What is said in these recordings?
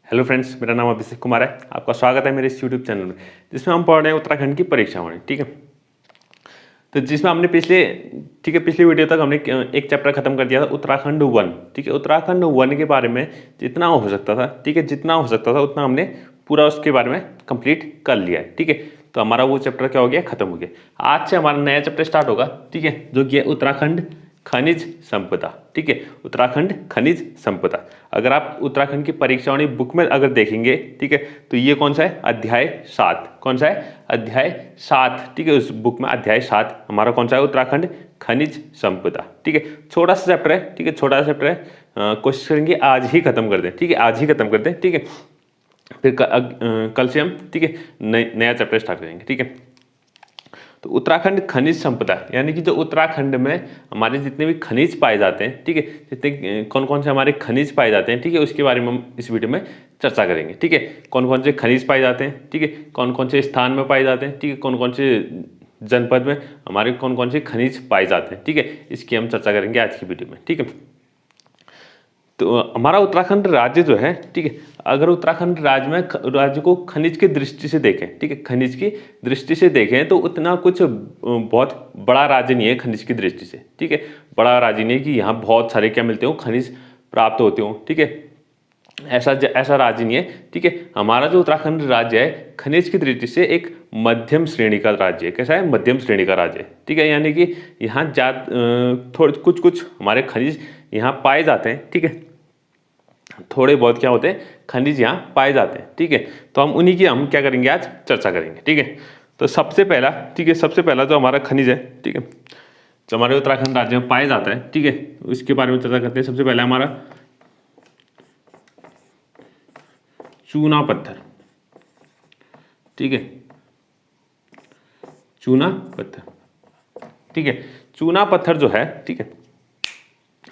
Hello friends, मेरा नाम अभिषेक कुमार है। आपका स्वागत है मेरे इस यूट्यूब चैनल में, जिसमें हम पढ़ रहे हैं उत्तराखंड की परीक्षावाणी। ठीक है, तो जिसमें हमने पिछली वीडियो तक हमने एक चैप्टर खत्म कर दिया था, उत्तराखंड 1। ठीक है, उत्तराखंड 1 के बारे में जितना हो सकता था, ठीक है, जितना हो सकता था उतना हमने पूरा उसके बारे में कंप्लीट कर लिया है। ठीक है, तो हमारा वो चैप्टर क्या हो गया, खत्म हो गया। आज से हमारा नया चैप्टर स्टार्ट होगा। ठीक है, जो कि है उत्तराखंड खनिज संपदा। ठीक है, उत्तराखंड खनिज संपदा। अगर आप उत्तराखंड की परीक्षावाणी बुक में अगर देखेंगे, ठीक है, तो ये कौन सा है, अध्याय 7। कौन सा है, अध्याय 7। ठीक है, उस बुक में अध्याय 7 हमारा कौन सा है, उत्तराखंड खनिज संपदा। ठीक है, छोटा सा चैप्टर है। ठीक है, छोटा सा चैप्टर है। कोशिश करेंगे आज ही खत्म कर दें। ठीक है, आज ही खत्म कर दें। ठीक है, फिर कल से हम, ठीक है, नया चैप्टर स्टार्ट करेंगे। ठीक है, तो उत्तराखंड खनिज संपदा यानी कि जो उत्तराखंड में हमारे जितने भी खनिज पाए जाते हैं, ठीक है, जितने कौन कौन से हमारे खनिज पाए जाते हैं, ठीक है, उसके बारे में हम इस वीडियो में चर्चा करेंगे। ठीक है, कौन कौन से खनिज पाए जाते हैं, ठीक है, कौन कौन से स्थान में पाए जाते हैं, ठीक है, कौन कौन से जनपद में हमारे कौन कौन से खनिज पाए जाते हैं। ठीक है, इसकी हम चर्चा करेंगे आज की वीडियो में। ठीक है, तो हमारा उत्तराखंड राज्य जो है, ठीक है, अगर उत्तराखंड राज्य को खनिज की दृष्टि से देखें, ठीक है, खनिज की दृष्टि से देखें तो उतना कुछ बहुत बड़ा राज्य नहीं है खनिज की दृष्टि से। ठीक है, बड़ा राज्य नहीं है कि यहाँ बहुत सारे क्या मिलते हो, खनिज प्राप्त होते हो। ठीक है, ऐसा राज्य नहीं है। ठीक है, हमारा जो उत्तराखंड राज्य है खनिज की दृष्टि से एक मध्यम श्रेणी का राज्य है। कैसा है, मध्यम श्रेणी का राज्य है। ठीक है, यानी कि यहाँ थोड़े कुछ हमारे खनिज यहाँ पाए जाते हैं। ठीक है, थोड़े बहुत क्या होते हैं, खनिज यहाँ पाए जाते हैं। ठीक है, तो हम उन्हीं की हम क्या करेंगे, आज चर्चा करेंगे। ठीक है, तो सबसे पहला, ठीक है, सबसे पहला जो हमारा खनिज है, ठीक है, जो हमारे उत्तराखंड राज्य में पाया जाता है, ठीक है, उसके बारे में चर्चा करते हैं। सबसे पहला हमारा चूना पत्थर। ठीक है, चूना पत्थर। ठीक है, चूना पत्थर जो है, ठीक है,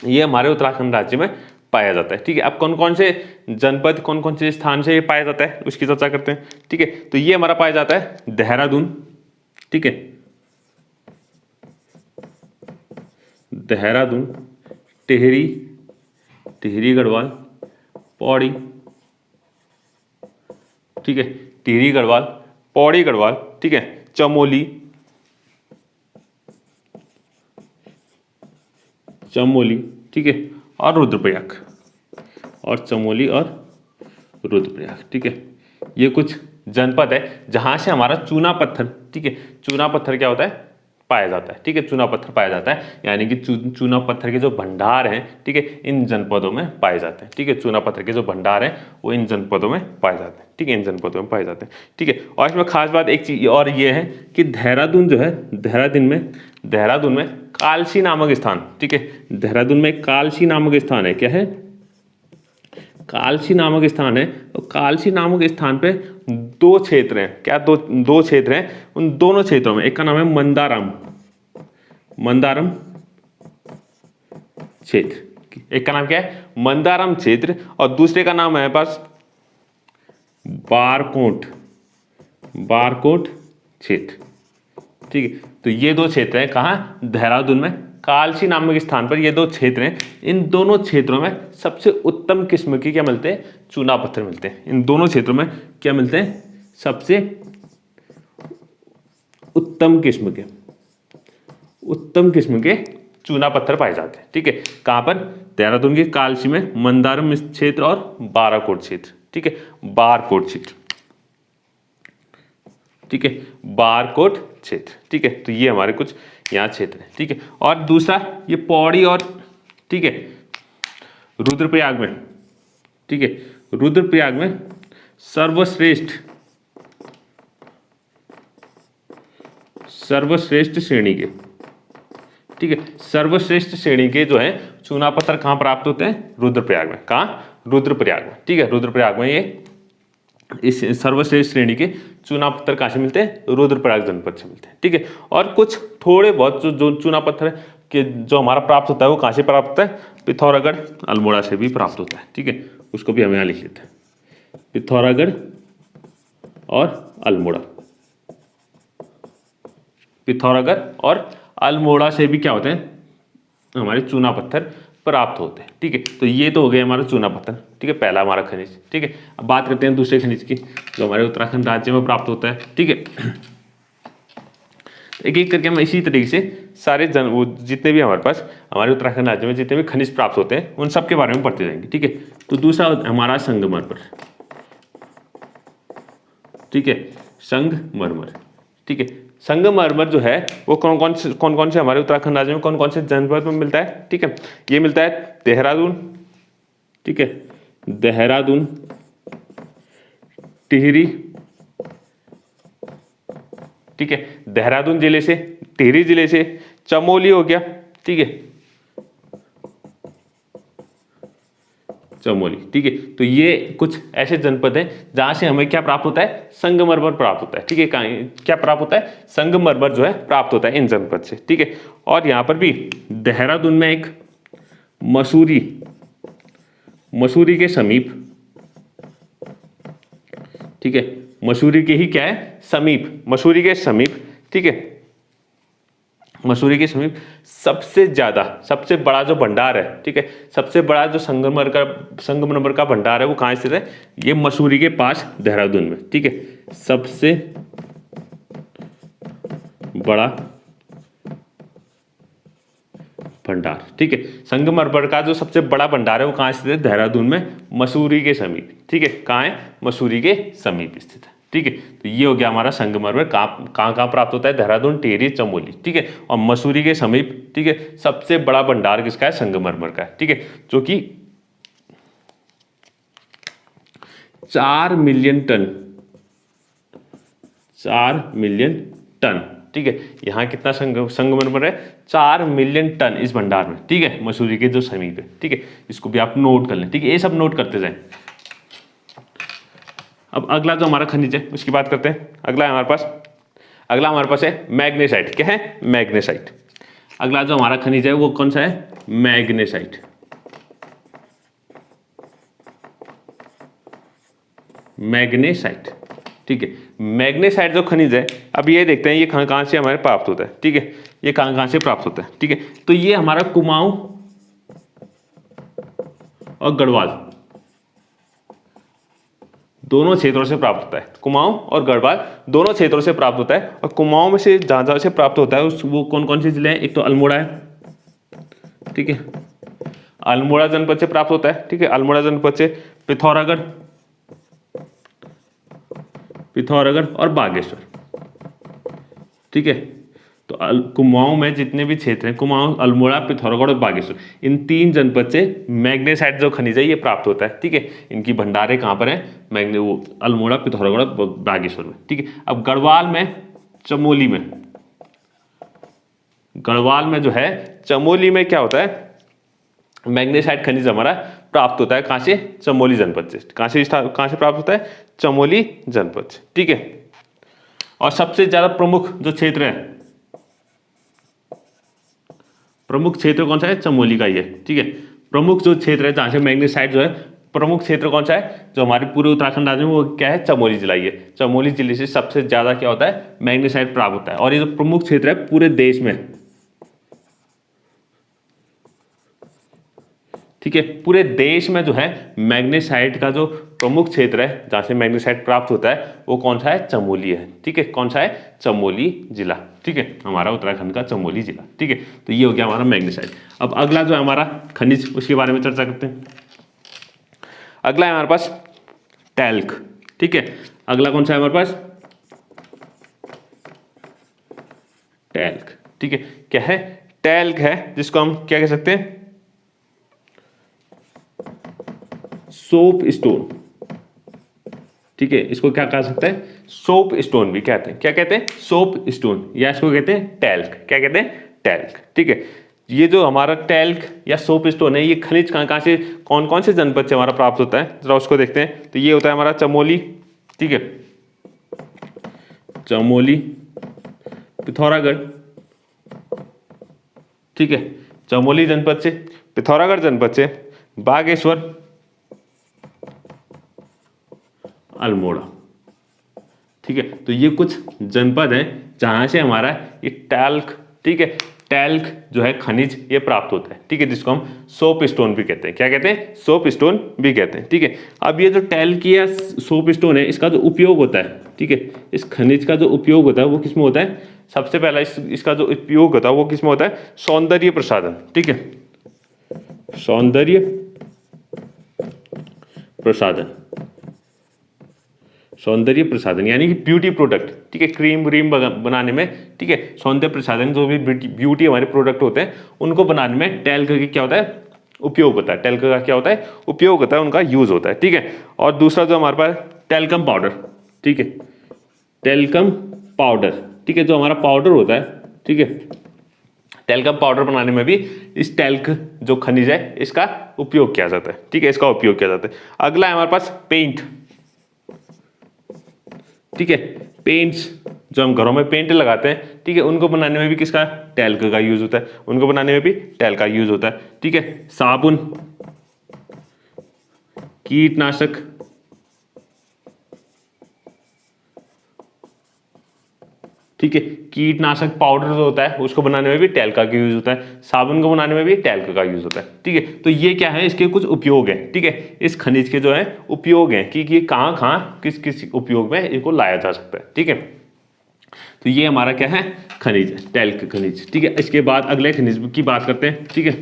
ये हमारे उत्तराखंड राज्य में पाया जाता है। ठीक है, अब कौन कौन से जनपद, कौन कौन से स्थान से ये पाया जाता है उसकी चर्चा करते हैं। ठीक है, तो ये हमारा पाया जाता है देहरादून। ठीक है, देहरादून, टिहरी गढ़वाल, पौड़ी। ठीक है, टिहरी गढ़वाल, पौड़ी गढ़वाल, ठीक है, चमोली, ठीक है, और रुद्रप्रयाग, और चमोली और रुद्रप्रयाग। ठीक है, ये कुछ जनपद है जहां से हमारा चूना पत्थर, ठीक है, चूना पत्थर क्या होता है, पाया जाता है। ठीक है, चूना पत्थर पाया जाता है, यानी कि चूना पत्थर के जो भंडार हैं, ठीक है, इन जनपदों में पाए जाते हैं। ठीक है, चूना पत्थर के जो भंडार हैं वो इन जनपदों में पाए जाते हैं। ठीक है, इन जनपदों में पाए जाते हैं। ठीक है, और इसमें खास बात एक चीज और ये है कि देहरादून जो है, देहरादून में कालसी नामक स्थान, ठीक है, देहरादून में कालसी नामक स्थान है। क्या है, कालसी नामक स्थान है। तो कालसी नामक स्थान पे दो क्षेत्र हैं। क्या, दो क्षेत्र हैं। उन दोनों क्षेत्रों में एक का नाम है मंदारम क्षेत्र। एक का नाम क्या है, मंदारम क्षेत्र, और दूसरे का नाम है पास बारकोट क्षेत्र। ठीक है, तो ये दो क्षेत्र हैं कहाँ, देहरादून में कालसी नामक स्थान पर ये दो क्षेत्र हैं। इन दोनों क्षेत्रों में सबसे उत्तम किस्म के क्या मिलते हैं, चूना पत्थर मिलते हैं। इन दोनों क्षेत्रों में क्या मिलते हैं, सबसे उत्तम किस्म के चूना पत्थर पाए जाते हैं। ठीक है, कहाँ पर, देहरादून के कालसी में, मंदारम क्षेत्र और बाराकोट क्षेत्र। ठीक है, बारकोट क्षेत्र। ठीक है, बारकोट क्षेत्र। ठीक है, तो ये हमारे कुछ यहाँ क्षेत्र है। ठीक है, और दूसरा ये पौड़ी और, ठीक है, रुद्रप्रयाग में, ठीक है, रुद्रप्रयाग में सर्वश्रेष्ठ श्रेणी के, ठीक है, सर्वश्रेष्ठ श्रेणी के जो है चूना पत्थर कहाँ प्राप्त होते हैं, रुद्रप्रयाग में। कहाँ, रुद्रप्रयाग में। ठीक है, रुद्रप्रयाग में ये इस सर्वश्रेष्ठ श्रेणी के चूना पत्थर कहाँ से मिलते हैं, रुद्रप्रयाग जनपद से मिलते हैं। ठीक है, और कुछ थोड़े बहुत जो चूना पत्थर के जो हमारा प्राप्त होता है वो कहाँ से प्राप्त होता है, पिथौरागढ़ अल्मोड़ा से भी प्राप्त होता है। ठीक है, उसको भी हम यहाँ लिख लेते हैं, पिथौरागढ़ और अल्मोड़ा, पिथौरागढ़ और अल्मोड़ा से भी क्या होते हैं, हमारे चूना पत्थर प्राप्त होते हैं। ठीक है, तो ये तो हो गया हमारा चूना पत्थर। ठीक है, पहला हमारा खनिज। ठीक है, अब बात करते हैं दूसरे खनिज की जो हमारे उत्तराखंड राज्य में प्राप्त होता है। ठीक है, एक एक करके हम इसी तरीके से सारे वो जितने भी हमारे पास हमारे उत्तराखंड राज्य में जितने भी खनिज प्राप्त होते हैं उन सब के बारे में पढ़ते जाएंगे। ठीक है, तो दूसरा हमारा संगमरमर। ठीक है, संगमरमर। ठीक है, संगमरमर जो है वो कौन कौन से हमारे उत्तराखंड राज्य में कौन कौन से जनपद में मिलता है। ठीक है, ये मिलता है देहरादून। ठीक है, देहरादून, टिहरी। ठीक है, देहरादून जिले से, टिहरी जिले से, चमोली हो गया। ठीक है, चमोली। ठीक है, तो ये कुछ ऐसे जनपद हैं जहां से हमें क्या प्राप्त होता है, संगमरमर प्राप्त होता है। ठीक है, क्या प्राप्त होता है, संगमरमर जो है प्राप्त होता है इन जनपद से। ठीक है, और यहां पर भी देहरादून में एक मसूरी के समीप, ठीक है, मसूरी के ही क्या है, समीप, मसूरी के समीप। ठीक है, मसूरी के समीप सबसे बड़ा जो भंडार है। ठीक है, सबसे बड़ा जो संगमरमर का भंडार है वो कहाँ स्थित है, ये मसूरी के पास देहरादून में। ठीक है, सबसे बड़ा भंडार। ठीक है, संगमरमर का जो सबसे बड़ा भंडार है वो कहाँ स्थित है, देहरादून में, मसूरी के समीप। ठीक है, कहाँ है, मसूरी के समीप स्थित है। ठीक है, तो ये हो गया हमारा संगमरमर कहाँ प्राप्त होता है, देहरादून, टिहरी, चमोली। ठीक है, और मसूरी के समीप। ठीक है, सबसे बड़ा भंडार किसका है, संगमरमर का है। ठीक है, जो कि 4 मिलियन टन। ठीक है, यहाँ कितना संगमरमर है, 4 मिलियन टन इस भंडार में। ठीक है, मसूरी के जो समीप है। ठीक है, इसको भी आप नोट कर लें। ठीक है, ये सब नोट करते जाएं। अब अगला जो हमारा खनिज है उसकी बात करते हैं। अगला हमारे पास है मैग्नेसाइट। क्या है, मैग्नेसाइट। अगला जो हमारा खनिज है वो कौन सा है, मैग्नेसाइट। मैग्नेसाइट। ठीक है, मैग्नेसाइट जो खनिज है, अब ये देखते हैं ये कहाँ से हमारे प्राप्त होता है। ठीक है, ये कहाँ से प्राप्त होता है। ठीक है, तो ये हमारा कुमाऊं और गढ़वाल दोनों क्षेत्रों से प्राप्त होता है। कुमाऊं और गढ़वाल दोनों क्षेत्रों से प्राप्त होता है। और कुमाऊं में से जहां से प्राप्त होता है वो कौन कौन से जिले हैं, एक तो अल्मोड़ा है। ठीक है, अल्मोड़ा जनपद से प्राप्त होता है। ठीक है, अल्मोड़ा जनपद से पिथौरागढ़ और बागेश्वर। ठीक है, तो कुमाऊं में जितने भी क्षेत्र हैं, कुमाऊं, अल्मोड़ा, पिथौरागढ़ और बागेश्वर, इन 3 जनपद से मैग्नेसाइट जो खनिज है ये प्राप्त होता है। ठीक है, इनकी भंडारें कहाँ पर है, अल्मोड़ा, पिथौरागढ़ और बागेश्वर में। ठीक है, अब गढ़वाल में, चमोली में जो है, चमोली में क्या होता है, मैग्नेसाइट खनिज हमारा प्राप्त होता है। कहाँ से, चमोली जनपद से। कहाँ से प्राप्त होता है, चमोली जनपद से। ठीक है, और सबसे ज्यादा प्रमुख जो क्षेत्र है, प्रमुख क्षेत्र कौन सा है, चमोली का ही है। ठीक है, प्रमुख जो क्षेत्र है जहां से मैग्नेसाइट जो है, प्रमुख क्षेत्र कौन सा है जो हमारे पूरे उत्तराखंड राज्य में, वो क्या है, चमोली जिला ही है। चमोली जिले से सबसे ज्यादा क्या होता है, मैग्नेसाइट प्राप्त होता है। और ये जो प्रमुख क्षेत्र है पूरे देश में, ठीक है, पूरे देश में जो है मैग्नेसाइट का जो प्रमुख क्षेत्र है जहां से मैग्नेसाइट प्राप्त होता है वो कौन सा है, चमोली है। ठीक है, कौन सा है, चमोली जिला। ठीक है, हमारा उत्तराखंड का चमोली जिला। ठीक है, तो ये हो गया हमारा मैग्नेसाइट। अब अगला जो है हमारा खनिज, उसके बारे में चर्चा करते हैं। अगला है हमारे पास टैल्क। ठीक है, अगला कौन सा है हमारे पास, टैल्क। ठीक है, क्या है, टैल्क है, जिसको हम क्या कह सकते हैं, सोप स्टोन। ठीक है, इसको क्या कह सकते हैं, सोप स्टोन भी कहते हैं। क्या कहते हैं, सोप स्टोन, या इसको कहते हैं टैल्क। क्या कहते हैं, टैल्क। ठीक है, ये जो हमारा टैल्क या सोप स्टोन है, ये खनिज कहाँ से, कौन कौन से जनपद से हमारा प्राप्त होता है, जरा उसको देखते हैं। तो ये होता है हमारा चमोली। ठीक है, चमोली, पिथौरागढ़। ठीक है, चमोली जनपद से, पिथौरागढ़ जनपद से, बागेश्वर, अल्मोड़ा। ठीक है, तो ये कुछ जनपद हैं जहां से हमारा ये टैल्क, ठीक है, टैल्क जो है खनिज ये प्राप्त होता है, ठीक है, जिसको हम सोप स्टोन भी कहते हैं। क्या कहते हैं? सोप स्टोन भी कहते हैं, ठीक है। अब ये जो टैल्क या सोप स्टोन है, इसका जो उपयोग होता है, ठीक है, इस खनिज का जो उपयोग होता है वो किस में होता है? सबसे पहला इसका जो उपयोग होता है वो किस में होता है? सौंदर्य प्रसाधन, ठीक है, सौंदर्य प्रसाधन, सौंदर्य प्रसाधन यानी कि ब्यूटी प्रोडक्ट, ठीक है, क्रीम व्रीम बनाने में, ठीक है, सौंदर्य प्रसाधन जो भी ब्यूटी हमारे प्रोडक्ट होते हैं उनको बनाने में टैल्क का क्या होता है? उपयोग होता है। टैल्क का क्या होता है? उपयोग होता है, उनका यूज होता है, ठीक है। और दूसरा जो हमारे पास टैल्कम पाउडर, ठीक है, टैल्कम पाउडर, ठीक है, जो हमारा पाउडर होता है, ठीक है, टैल्कम पाउडर बनाने में भी इस टैल्क जो खनिज है इसका उपयोग किया जाता है, ठीक है, इसका उपयोग किया जाता है। अगला है हमारे पास पेंट, ठीक है, पेंट्स जो हम घरों में पेंट लगाते हैं, ठीक है, उनको बनाने में भी किसका? टैल्क का यूज होता है, उनको बनाने में भी टैल्क का यूज होता है, ठीक है। साबुन, कीटनाशक, ठीक है, कीटनाशक पाउडर जो होता है उसको बनाने में भी टैल्क का यूज होता है, साबुन को बनाने में भी टैल्क का यूज होता है, ठीक है। तो ये क्या है? इसके कुछ उपयोग है, ठीक है, इस खनिज के जो है उपयोग है कि ये कहाँ कहाँ किस किस उपयोग में इनको लाया जा सकता है, ठीक है। तो ये हमारा क्या है? खनिज है, टैल्क खनिज, ठीक है। इसके बाद अगले खनिज की बात करते हैं, ठीक है।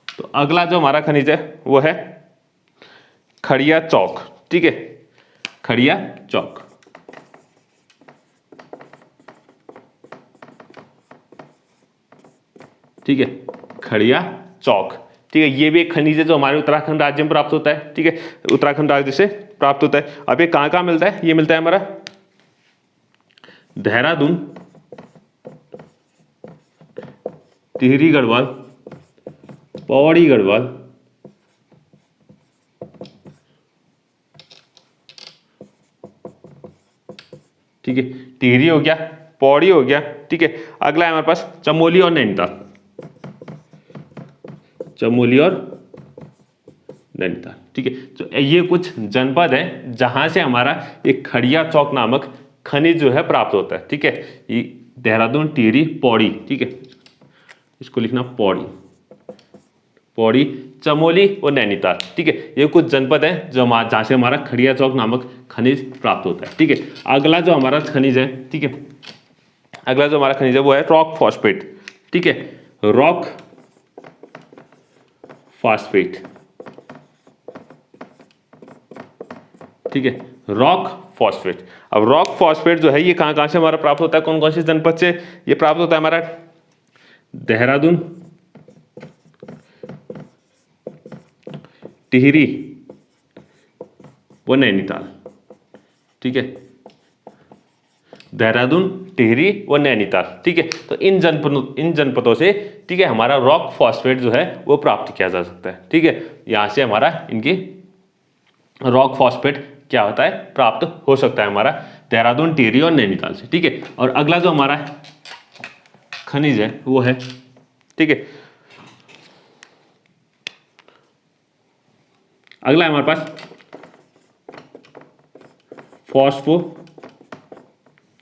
तो अगला जो हमारा खनिज है वो है खड़िया चौक, ठीक है, खड़िया चौक, ठीक है, खड़िया चौक, ठीक है। ये भी एक खनिज है जो हमारे उत्तराखंड राज्य में प्राप्त होता है, ठीक है, उत्तराखंड राज्य से प्राप्त होता है। अब ये कहाँ कहाँ मिलता है? ये मिलता है हमारा देहरादून, टिहरी गढ़वाल, पौड़ी गढ़वाल, ठीक है, टिहरी हो गया, पौड़ी हो गया, ठीक है। अगला है हमारे पास चमोली और नैनीताल, चमोली और नैनीताल, ठीक है। तो ये कुछ जनपद हैं जहां से हमारा एक खड़िया चौक नामक खनिज जो है प्राप्त होता है, ठीक है। ये देहरादून, टिहरी, पौड़ी, ठीक है, इसको लिखना पौड़ी, पौड़ी, चमोली और नैनीताल, ठीक है। ये कुछ जनपद हैं जो जहाँ से हमारा खड़िया चौक नामक खनिज प्राप्त होता है, ठीक है। अगला जो हमारा खनिज है, ठीक है, अगला जो हमारा खनिज है वो है रॉक फॉस्फेट, ठीक है, रॉक फॉस्फेट, ठीक है, रॉक फॉस्फेट। अब रॉक फॉस्फेट जो है ये कहाँ कहाँ से हमारा प्राप्त होता है? कौन कौन से जनपद से ये प्राप्त होता है? हमारा देहरादून, टिहरी व नैनीताल, ठीक है, देहरादून, टिहरी व नैनीताल, ठीक है। तो इन जनपदों से, ठीक है, हमारा रॉक फॉस्फेट जो है वो प्राप्त किया जा सकता है, ठीक है। यहां से हमारा इनकी रॉक फॉस्फेट क्या होता है? प्राप्त हो सकता है हमारा देहरादून, टिहरी और नैनीताल से, ठीक है। और अगला जो हमारा खनिज है वो है, ठीक है, अगला है हमारे पास फॉस्फो,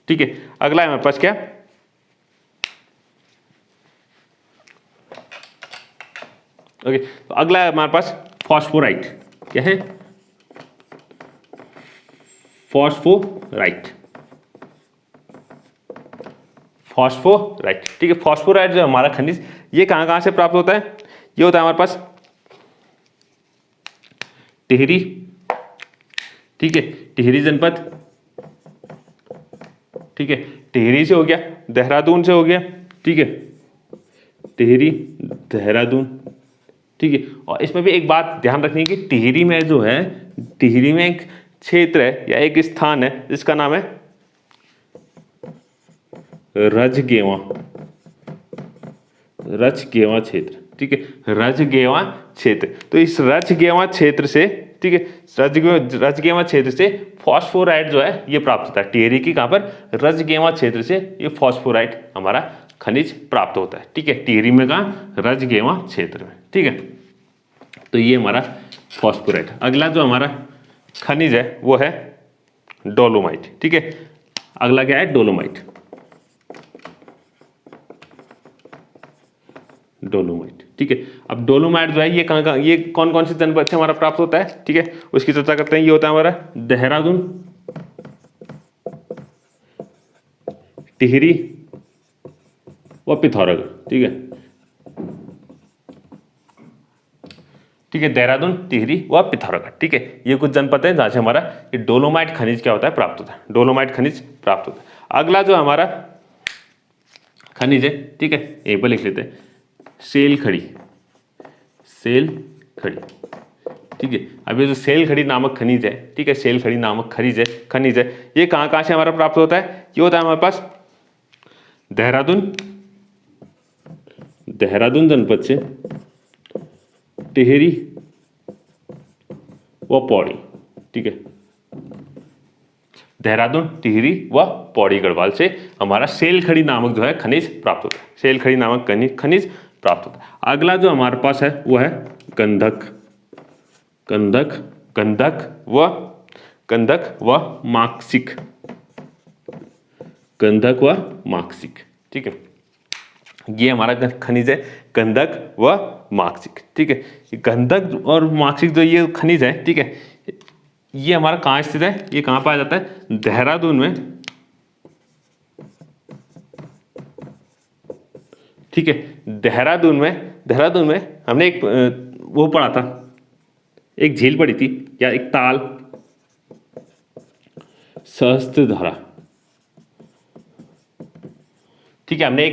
ठीक है। अगला है हमारे पास क्या? ओके, तो अगला है हमारे पास फॉस्फोराइट। क्या है? फॉस्फोराइट, फॉस्फोराइट, ठीक है। फॉस्फोराइट जो हमारा खनिज ये कहां कहां से प्राप्त होता है? ये होता है हमारे पास टिहरी, ठीक है, टिहरी जनपद, ठीक है, टिहरी से हो गया, देहरादून से हो गया, ठीक है, टिहरी, देहरादून, ठीक है। और इसमें भी एक बात ध्यान रखनी है कि टिहरी में जो है, टिहरी में एक क्षेत्र है या एक स्थान है जिसका नाम है रजगेवा, रजगेवा क्षेत्र, ठीक है, रजगेवा क्षेत्र। तो इस रजगेवा क्षेत्र से, ठीक है, रजगेवा क्षेत्र से फॉस्फोराइट जो है ये प्राप्त होता है। टिहरी की कहां पर? रजगेवा क्षेत्र से ये फॉस्फोराइट हमारा खनिज प्राप्त होता है, ठीक है। टिहरी में कहा? रजगेवा क्षेत्र में, ठीक है। तो ये हमारा फॉस्फोराइट। अगला जो हमारा खनिज है वो है डोलोमाइट, ठीक है। अगला क्या है? Dolomite, dolomite. ठीक है, अब डोलोमाइट जो है ये कहाँ ये कौन कौन से जनपद से हमारा प्राप्त होता है, ठीक है, उसकी चर्चा करते हैं। ये होता है हमारा देहरादून, टिहरी व पिथौरागढ़। ठीक है, ठीक है, देहरादून, टिहरी व पिथौरागढ़। ठीक है, ये कुछ जनपद है जहां से हमारा ये डोलोमाइट खनिज क्या होता है, प्राप्त होता है, डोलोमाइट खनिज प्राप्त होता है। अगला जो हमारा खनिज है, ठीक है, यहीं पर लिख लेते हैं, सेल खड़ी, सेल खड़ी। ठीक है, अब ये जो सेल खड़ी नामक खनिज है, ठीक है, सेल खड़ी नामक खनिज है, ये कहाँ कहाँ से हमारा प्राप्त होता है, ये होता है हमारे पास देहरादून, देहरादून जनपद से, टिहरी व पौड़ी। ठीक है, देहरादून, टिहरी व पौड़ी गढ़वाल से हमारा सेल खड़ी नामक जो है खनिज प्राप्त होता है, सेल खड़ी नामक खनिज प्राप्त होता है। अगला जो हमारे पास है वो है गंधक, गंधक, गंधक व माक्सिक, गंधक व माक्सिक। ठीक है, ये हमारा खनिज है गंधक व माक्सिक। ठीक है, गंधक और माक्सिक जो ये खनिज है, ठीक है, ये हमारा कहाँ स्थित है, ये कहाँ पाया जाता है, देहरादून में। ठीक है, देहरादून में हमने एक वो पढ़ा था, एक झील पड़ी थी या एक ताल, सहस्त्रधारा। ठीक है, हमने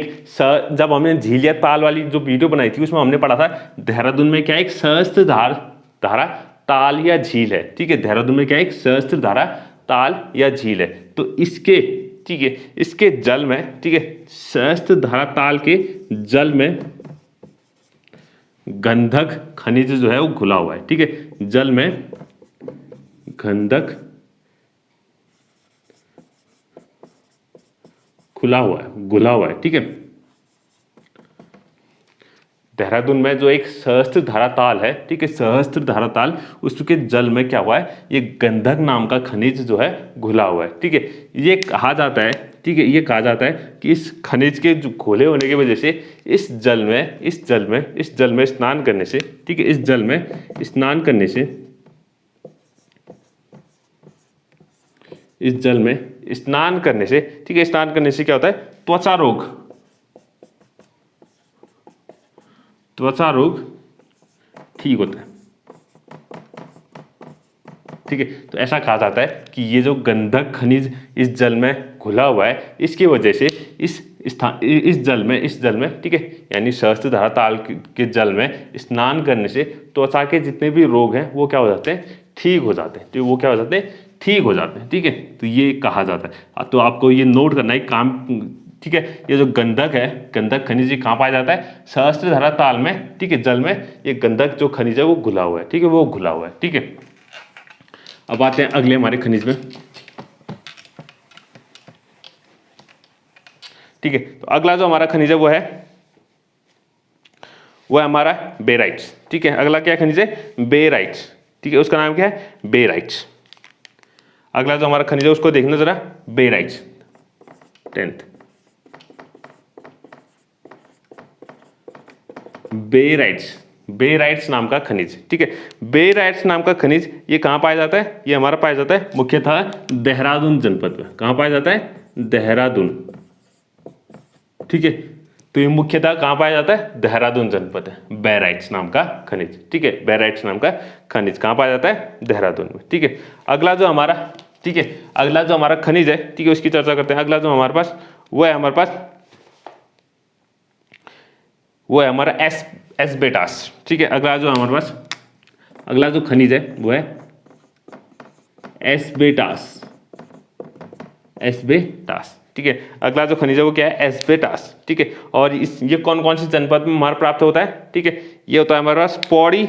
जब हमने झील या ताल वाली जो वीडियो बनाई थी उसमें हमने पढ़ा था देहरादून में क्या एक सहस्त्रधारा ताल या झील है। ठीक है, देहरादून में क्या एक सहस्त्रधारा ताल या झील है। तो इसके, ठीक है, इसके जल में, ठीक है, सहस्त्रधारा ताल के जल में गंधक खनिज जो है वो घुला हुआ है। ठीक है, जल में गंधक घुला हुआ है। ठीक है, देहरादून में जो एक सहस्त्रधारा ताल है, ठीक है, सहस्त्रधारा ताल, उसके जल में क्या हुआ है, ये गंधक नाम का खनिज जो है घुला हुआ है। ठीक है, ये कहा जाता है, ठीक है, ये कहा जाता है कि इस खनिज के जो घुले होने की वजह से इस जल में स्नान करने से, ठीक है, इस जल में स्नान करने से, इस जल में स्नान करने से, ठीक है, स्नान करने से क्या होता है, त्वचा रोग ठीक होता है। ठीक है, तो ऐसा कहा जाता है कि ये जो गंधक खनिज इस जल में घुला हुआ है, इसकी वजह से इस जल में, ठीक है, यानी सहस्त्रधारा ताल के जल में स्नान करने से त्वचा के जितने भी रोग हैं वो क्या हो जाते हैं, ठीक हो जाते हैं। तो वो क्या हो जाते हैं, ठीक हो जाते हैं। ठीक है, तो ये कहा जाता है। तो आपको ये नोट करना है काम। ठीक है, ये जो गंधक है, गंधक खनिज कहाँ पाया जाता है, सहस्त्रधारा ताल में। ठीक है, जल में ये गंधक जो खनिज है वो घुला हुआ है। ठीक है, वो घुला हुआ है। ठीक है, अब आते हैं अगले हमारे खनिज में। ठीक है, तो अगला जो हमारा खनिज है वो है हमारा बेराइट्स। ठीक है, अगला क्या खनिज है, बेराइट्स। ठीक है, उसका नाम क्या है, बेराइट्स। अगला जो हमारा खनिज है उसको देखना जरा, बेराइट्स, 10th, बेराइट्स नाम का खनिज। ठीक है, बेराइट्स नाम का खनिज ये कहाँ पाया जाता है, ये हमारा पाया जाता है मुख्यतः देहरादून जनपद में। कहाँ पाया जाता है, देहरादून। ठीक है, तो ये मुख्यतः कहाँ पाया जाता है, देहरादून जनपद है, बेराइट्स नाम का खनिज। ठीक है, बेराइट्स नाम का खनिज कहाँ पाया जाता है, देहरादून में। ठीक है, अगला जो हमारा, ठीक है, अगला जो हमारा खनिज है, ठीक है, उसकी चर्चा करते हैं। अगला जो हमारे पास वो है हमारा एस्बेटास। ठीक है, अगला जो हमारे पास अगला जो खनिज है वो है एस्बेटास। ठीक है, अगला जो खनिज है वो क्या है, एस्बेटास। ठीक है, और ये कौन कौन से जनपद में हमारा प्राप्त होता है, ठीक है, ये होता है हमारे पास पौड़ी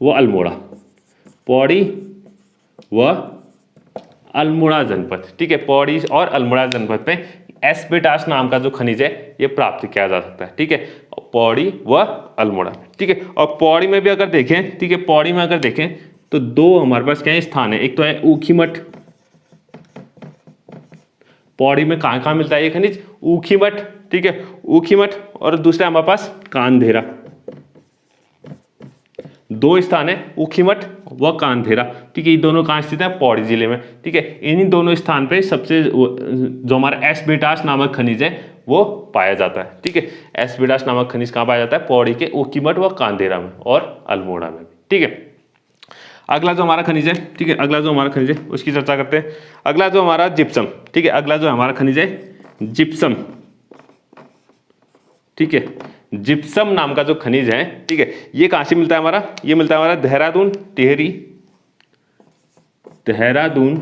व अल्मोड़ा, पौड़ी व अल्मोड़ा जनपद। ठीक है, पौड़ी और अल्मोड़ा जनपद में एस्बेटास नाम का जो खनिज है ये प्राप्त किया जा सकता है। ठीक है, पौड़ी व अल्मोड़ा। ठीक है, और पौड़ी में भी अगर देखें, ठीक है, पौड़ी में अगर देखें तो दो हमारे पास क्या स्थान है, एक तो है ऊखीमठ। पौड़ी में कहाँ कहाँ मिलता है ये खनिज, ऊखीमठ, ठीक है, ऊखीमठ, और दूसरा हमारे पास कांधेरा। दो स्थान है, ऊखीमठ व कांधेरा, ठीक है। ये दोनों कहाँ स्थित है? पौड़ी जिले में, ठीक है। इन्हीं दोनों स्थान पे सबसे जो हमारा एस्बेस्टॉस नामक खनिज है वो पाया जाता है, ठीक है। एस्बेस्टॉस नामक खनिज कहाँ पाया जाता है? पौड़ी के ऊखीमठ व कांधेरा में और अल्मोड़ा में, ठीक है। अगला जो हमारा खनिज है, ठीक है, अगला जो हमारा खनिज है उसकी चर्चा करते हैं। अगला जो हमारा जिप्सम, ठीक है, अगला जो हमारा खनिज है जिप्सम, ठीक है। जिप्सम नाम का जो खनिज है, ठीक है, ये कहां से मिलता है हमारा? ये मिलता है हमारा देहरादून, टिहरी, देहरादून,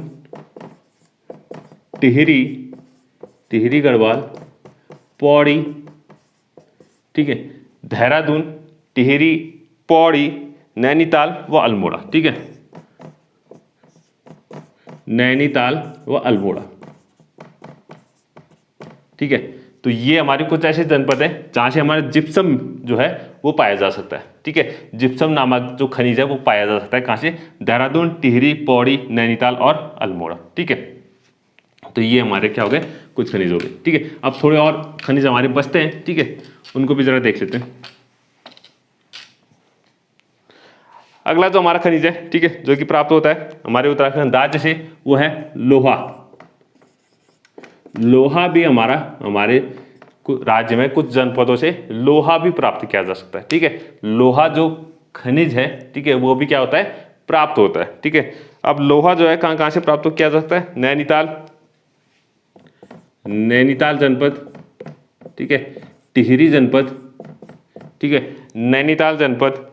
टिहरी, टिहरी गढ़वाल, पौड़ी, ठीक है, देहरादून, टिहरी, पौड़ी, नैनीताल व अल्मोड़ा, ठीक है, नैनीताल व अल्मोड़ा, ठीक है। तो ये हमारे कुछ ऐसे जनपद हैं जहां से हमारा जिप्सम जो है वो पाया जा सकता है, ठीक है। जिप्सम नामक जो खनिज है वो पाया जा सकता है कहां से? देहरादून, टिहरी, पौड़ी, नैनीताल और अल्मोड़ा, ठीक है। तो ये हमारे क्या हो गए? कुछ खनिज हो गए, ठीक है। अब थोड़े और खनिज हमारे बचते हैं, ठीक है, उनको भी जरा देख लेते हैं। अगला जो हमारा खनिज है, ठीक है, जो कि प्राप्त होता है हमारे उत्तराखंड राज्य से, वो है लोहा। लोहा भी हमारे राज्य में कुछ जनपदों से लोहा भी प्राप्त किया जा सकता है, ठीक है। लोहा जो खनिज है, ठीक है, वो भी क्या होता है? प्राप्त होता है, ठीक है। अब लोहा जो है कहां कहां से प्राप्त किया जा सकता है? नैनीताल, नैनीताल जनपद, ठीक है, टिहरी जनपद, ठीक है, नैनीताल जनपद,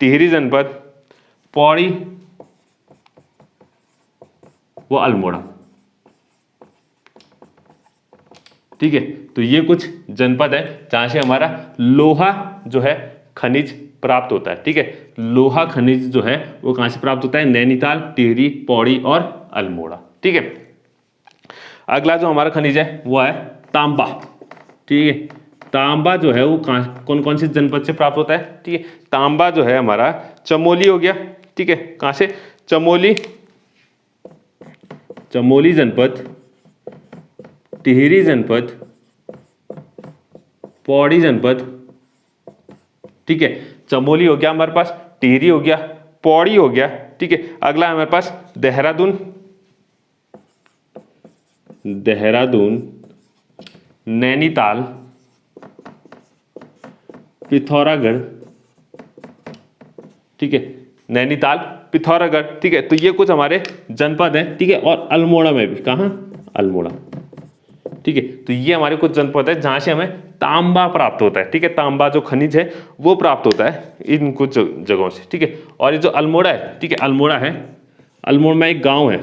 टिहरी जनपद, पौड़ी वो अल्मोड़ा, ठीक है। तो ये कुछ जनपद है जहां से हमारा लोहा जो है खनिज प्राप्त होता है, ठीक है। लोहा खनिज जो है वो कहां से प्राप्त होता है? नैनीताल, टिहरी, पौड़ी और अल्मोड़ा, ठीक है। अगला जो हमारा खनिज है वो है तांबा, ठीक है। तांबा जो है वो कौन कौन से जनपद से प्राप्त होता है? ठीक है, तांबा जो है हमारा चमोली हो गया, ठीक है, कहां से? चमोली, चमोली जनपद, टिहरी जनपद, पौड़ी जनपद, ठीक है। चमोली हो गया हमारे पास, टिहरी हो गया, पौड़ी हो गया, ठीक है। अगला हमारे पास देहरादून, देहरादून, नैनीताल, पिथौरागढ़, ठीक है, नैनीताल, पिथौरागढ़, ठीक है। तो ये कुछ हमारे जनपद हैं, ठीक है। और अल्मोड़ा में भी, कहां? अल्मोड़ा, ठीक है। तो ये हमारे कुछ जनपद है जहां से हमें तांबा प्राप्त होता है, ठीक है। तांबा जो खनिज है वो प्राप्त होता है इन कुछ जगहों से, ठीक है। और ये जो अल्मोड़ा है, ठीक है, अल्मोड़ा है, अल्मोड़ा में एक गांव है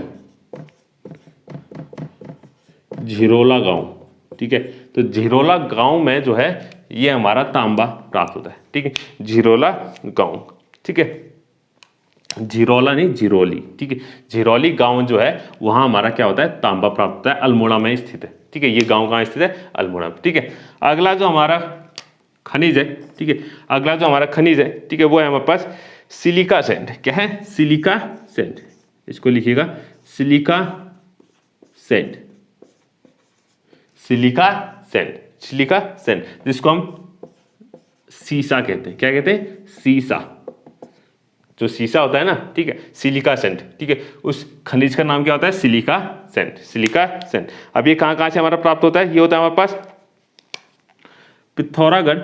झिरोला गांव, ठीक है। तो झिरोला गांव में जो है ये हमारा तांबा प्राप्त होता है, ठीक है। झिरोला गांव, ठीक है, झिरोला नहीं झिरोली, ठीक है। झिरोली गांव जो है वहां हमारा क्या होता है? तांबा प्राप्त होता है, अल्मोड़ा में स्थित है, ठीक है। ये गांव कहाँ स्थित है? अल्मोड़ा में, ठीक है। अगला जो हमारा खनिज है, ठीक है, अगला जो हमारा खनिज है, ठीक है, वो है हमारे पास सिलिका सैंड। क्या है? सिलिका सैंड, इसको लिखिएगा silica sand, silica sand, silica sand, जिसको हम सीसा कहते हैं। क्या कहते हैं? सीसा, जो सीसा होता है ना, ठीक है, सिलिका सैंड, ठीक है, उस खनिज का नाम क्या होता है? Silica sand, silica sand. अब ये कहां कहां से हमारा प्राप्त होता है? ये होता है हमारे पास पिथौरागढ़,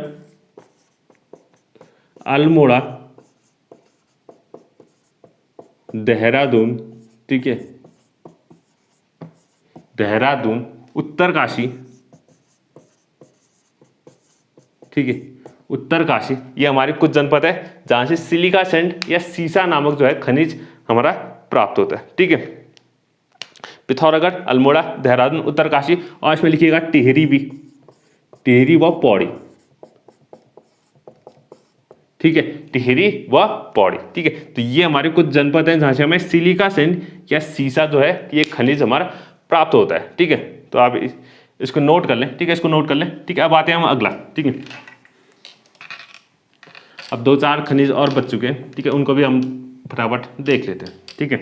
अल्मोड़ा, देहरादून, ठीक है, देहरादून, उत्तरकाशी, ठीक है, उत्तरकाशी, ये हमारे कुछ जनपद है जहां से सिलिका सैंड या सीसा नामक जो है खनिज हमारा प्राप्त होता है, ठीक है। पिथौरागढ़, अल्मोड़ा, देहरादून, उत्तरकाशी, और इसमें लिखिएगा टिहरी भी, टिहरी व पौड़ी, ठीक है, टिहरी व पौड़ी, ठीक है। तो ये हमारे कुछ जनपद हैं जहां से हमें सिलिका सैंड या सीसा जो है ये खनिज हमारा प्राप्त होता है, ठीक है। तो आप इसको नोट कर लें, ठीक है, इसको नोट कर लें, ठीक है। अब आते हैं हम अगला, ठीक है। अब दो चार खनिज और बच चुके हैं, ठीक है, उनको भी हम फटाफट देख लेते हैं, ठीक है।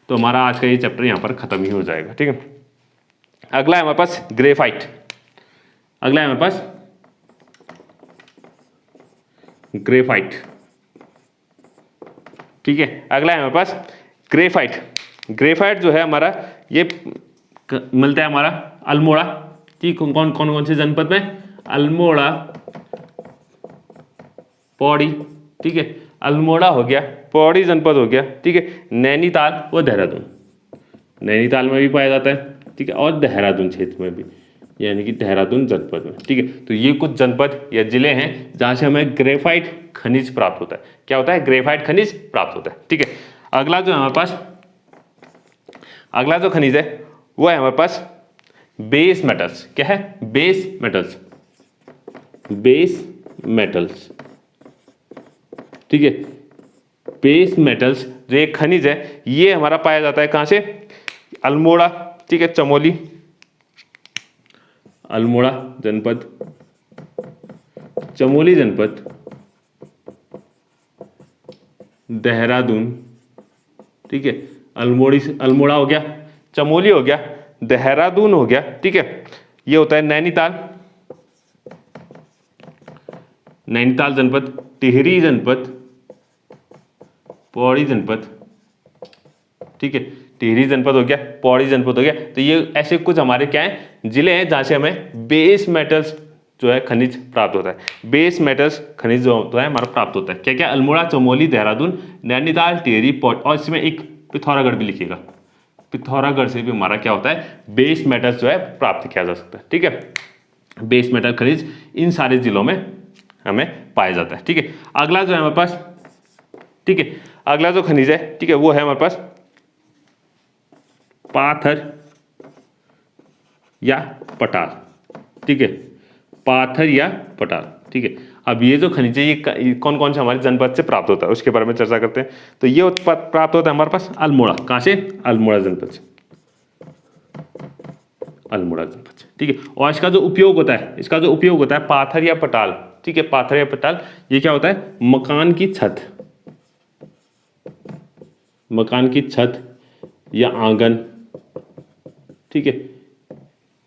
तो हमारा आज का ये चैप्टर यहाँ पर खत्म ही हो जाएगा, ठीक है। अगला है हमारे पास ग्रेफाइट, अगला है हमारे पास ग्रेफाइट, ठीक है। अगला है हमारे पास ग्रेफाइट। ग्रेफाइट जो है हमारा ये मिलता है हमारा अल्मोड़ा, ठीक। कौन कौन कौन से जनपद में? अल्मोड़ा, पौड़ी, ठीक है। अल्मोड़ा हो गया, पौड़ी जनपद हो गया, ठीक है। नैनीताल व देहरादून, नैनीताल में भी पाया जाता है, ठीक है, और देहरादून क्षेत्र में भी, यानी कि देहरादून जनपद में, ठीक है। तो ये कुछ जनपद या जिले हैं जहां से हमें ग्रेफाइट खनिज प्राप्त होता है। क्या होता है? ग्रेफाइट खनिज प्राप्त होता है, ठीक है। अगला जो हमारे पास, अगला जो खनिज है वो है हमारे पास बेस मेटल्स। क्या है? बेस मेटल्स, बेस मेटल्स, ठीक है। बेस मेटल्स जो एक खनिज है ये हमारा पाया जाता है कहां से? अल्मोड़ा, ठीक है, चमोली, अल्मोड़ा जनपद, चमोली जनपद, देहरादून, ठीक है। अल्मोड़ा हो गया, चमोली हो गया, देहरादून हो गया, ठीक है। ये होता है नैनीताल, नैनीताल जनपद, टिहरी जनपद, पौड़ी जनपद, ठीक है। टिहरी जनपद हो गया, पौड़ी जनपद हो गया। तो ये ऐसे कुछ हमारे क्या है? जिले हैं जहां से हमें बेस मेटल्स जो है खनिज प्राप्त होता है। बेस मेटल्स खनिज जो होता है हमारा प्राप्त होता है। क्या क्या? अल्मोड़ा, चमोली, देहरादून, नैनीताल, टिहरी, पौड़ी, और इसमें एक पिथौरागढ़ भी लिखिएगा। पिथौरागढ़ से भी हमारा क्या होता है? बेस मेटल्स जो है प्राप्त किया जा सकता है, ठीक है। बेस मेटल खनिज इन सारे जिलों में हमें पाया जाता है, ठीक है। अगला जो है हमारे पास, ठीक है, अगला जो खनिज है, ठीक है, वो है हमारे पास पाथर या पटाल, ठीक है। पाथर या पटाल, ठीक है। अब ये जो खनिज है ये कौन कौन से हमारे जनपद से प्राप्त होता है उसके बारे में चर्चा करते हैं। तो ये प्राप्त होता है हमारे पास अल्मोड़ा। कहां से? अल्मोड़ा जनपद से, अल्मोड़ा जनपद से, ठीक है। और इसका जो उपयोग होता है, इसका जो उपयोग होता है पाथर या पटाल, ठीक है। पाथर या पटाल ये क्या होता है? मकान की छत, मकान की छत या आंगन, ठीक है,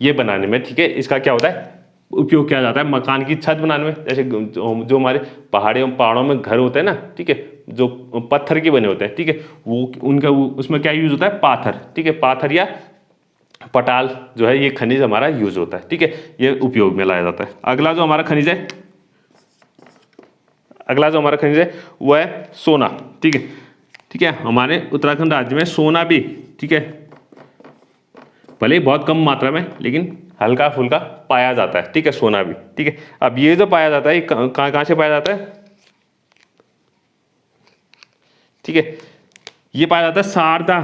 ये बनाने में, ठीक है, इसका क्या होता है? उपयोग किया जाता है मकान की छत बनाने में। जैसे जो हमारे पहाड़ों में घर होते हैं ना, ठीक है, जो पत्थर के बने होते हैं, ठीक है, वो उनका उसमें क्या यूज होता है? पाथर, ठीक है। पाथर या पटाल जो है ये खनिज हमारा यूज होता है, ठीक है, ये उपयोग में लाया जाता है। अगला जो हमारा खनिज है, अगला जो हमारा खनिज है वो है सोना, ठीक है, ठीक है। हमारे उत्तराखंड राज्य में सोना भी, ठीक है, भले ही बहुत कम मात्रा में लेकिन हल्का फुल्का पाया जाता है, ठीक है, सोना भी, ठीक है। अब ये जो पाया जाता है कहां से पाया जाता है? ठीक है, ये पाया जाता है शारदा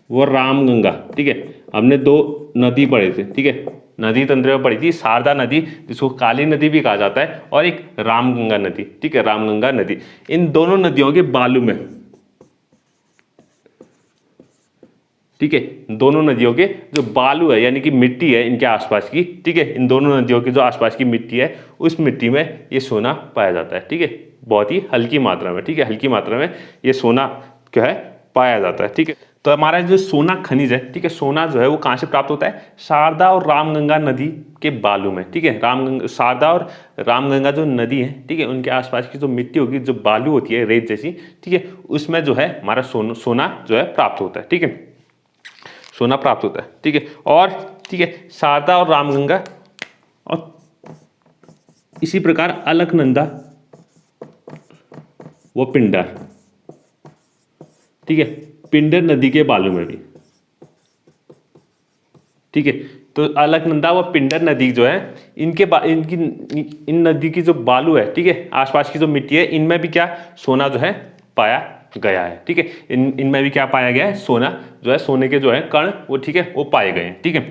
वो रामगंगा, ठीक है। हमने दो नदी पढ़े थे, ठीक है, नदी तंत्र में पढ़ी थी। शारदा नदी जिसको काली नदी भी कहा जाता है, और एक रामगंगा नदी, ठीक है, रामगंगा नदी। इन दोनों नदियों के बालू में, ठीक है, दोनों नदियों के जो बालू है यानी कि मिट्टी है इनके आसपास की, ठीक है, इन दोनों नदियों की जो आसपास की मिट्टी है उस मिट्टी में ये सोना पाया जाता है, ठीक है, बहुत ही हल्की मात्रा में, ठीक है, हल्की मात्रा में ये सोना क्या है? पाया जाता है, ठीक है। तो हमारा जो सोना खनिज है, ठीक है, सोना जो है वो कहाँ से प्राप्त होता है? शारदा और रामगंगा नदी के बालू में, ठीक है। शारदा और रामगंगा जो नदी है, ठीक है, उनके आसपास की जो मिट्टी होगी, जो बालू होती है रेत जैसी, ठीक है, उसमें जो है हमारा सोना जो है प्राप्त होता है, ठीक है, सोना प्राप्त होता है, ठीक है। और ठीक है, शारदा और रामगंगा और इसी प्रकार अलकनंदा वो पिंडर, ठीक है, पिंडर नदी के बालू में भी, ठीक है। तो अलकनंदा व पिंडर नदी जो है इन नदी की जो बालू है, ठीक है, आसपास की जो मिट्टी है, इनमें भी क्या सोना जो है पाया गया है, ठीक है। इनमें भी क्या पाया गया है? सोना जो है, सोने के जो है कण वो, ठीक है, वो पाए गए हैं, ठीक है।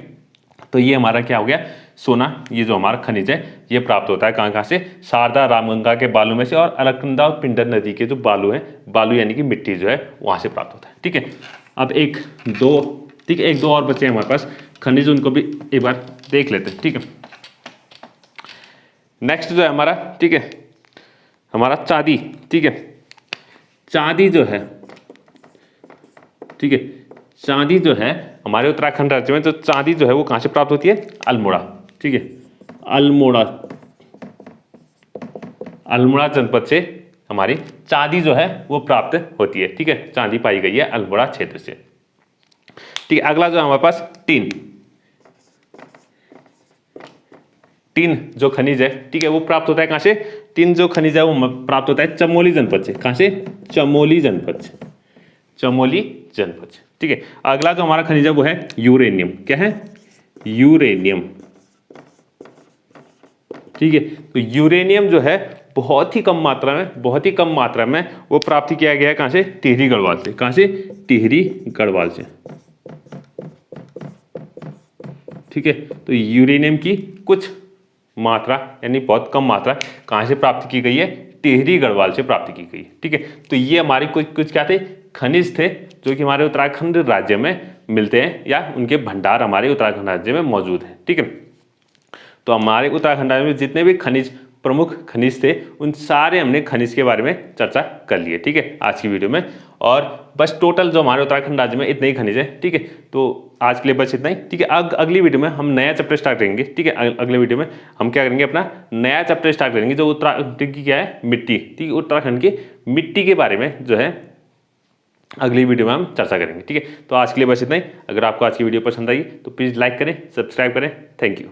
तो ये हमारा क्या हो गया? सोना, ये जो हमारा खनिज है ये प्राप्त होता है कहाँ से? शारदा रामगंगा के बालू में से, और अलकनंदा और पिंडर नदी के जो बालू है, बालू यानी कि मिट्टी जो है वहां से प्राप्त होता है, ठीक है। अब एक दो, ठीक है, एक दो और बचे हैं हमारे पास खनिज, उनको भी एक बार देख लेते हैं, ठीक है। नेक्स्ट जो है हमारा, ठीक है, हमारा चांदी, ठीक है, चांदी जो है, ठीक है, चांदी जो है हमारे उत्तराखंड राज्य में जो चांदी जो है वो कहाँ से प्राप्त होती है? अल्मोड़ा, ठीक है, अल्मोड़ा, अल्मोड़ा जनपद से हमारी चांदी जो है वो प्राप्त होती है, ठीक है, चांदी पाई गई है अल्मोड़ा क्षेत्र से। ठीक है, अगला जो हमारे पास टीन, टीन जो खनिज है, ठीक है, वो प्राप्त होता है कहां से? टीन जो खनिज है वो प्राप्त होता है चमोली जनपद से। कहां से? चमोली जनपद से, चमोली जनपद से, ठीक है। अगला जो हमारा खनिज है वो है यूरेनियम। क्या है? यूरेनियम, ठीक है। तो यूरेनियम जो है बहुत ही कम मात्रा में, बहुत ही कम मात्रा में वो प्राप्त किया गया है कहां से? टिहरी गढ़वाल से। कहां से? टिहरी गढ़वाल से, ठीक है। तो यूरेनियम की कुछ मात्रा यानी बहुत कम मात्रा कहां से प्राप्त की गई है? टिहरी गढ़वाल से प्राप्त की गई, ठीक है। तो ये हमारे कुछ क्या थे? खनिज थे जो कि हमारे उत्तराखंड राज्य में मिलते हैं या उनके भंडार हमारे उत्तराखंड राज्य में मौजूद है, ठीक है। तो हमारे उत्तराखंड राज्य में जितने भी खनिज, प्रमुख खनिज थे, उन सारे हमने खनिज के बारे में चर्चा कर लिए, ठीक है, आज की वीडियो में। और बस टोटल जो हमारे उत्तराखंड राज्य में इतने ही खनिज है, ठीक है। तो आज के लिए बस इतना ही, ठीक है। अगली वीडियो में हम नया चैप्टर स्टार्ट करेंगे, ठीक है। अगले वीडियो में हम क्या करेंगे? अपना नया चैप्टर स्टार्ट करेंगे जो उत्तराखंड की क्या है? मिट्टी, ठीक है। उत्तराखंड की मिट्टी के बारे में जो है अगली वीडियो में हम चर्चा करेंगे, ठीक है। तो आज के लिए बस इतना ही। अगर आपको आज की वीडियो पसंद आई तो प्लीज़ लाइक करें, सब्सक्राइब करें। Thank you.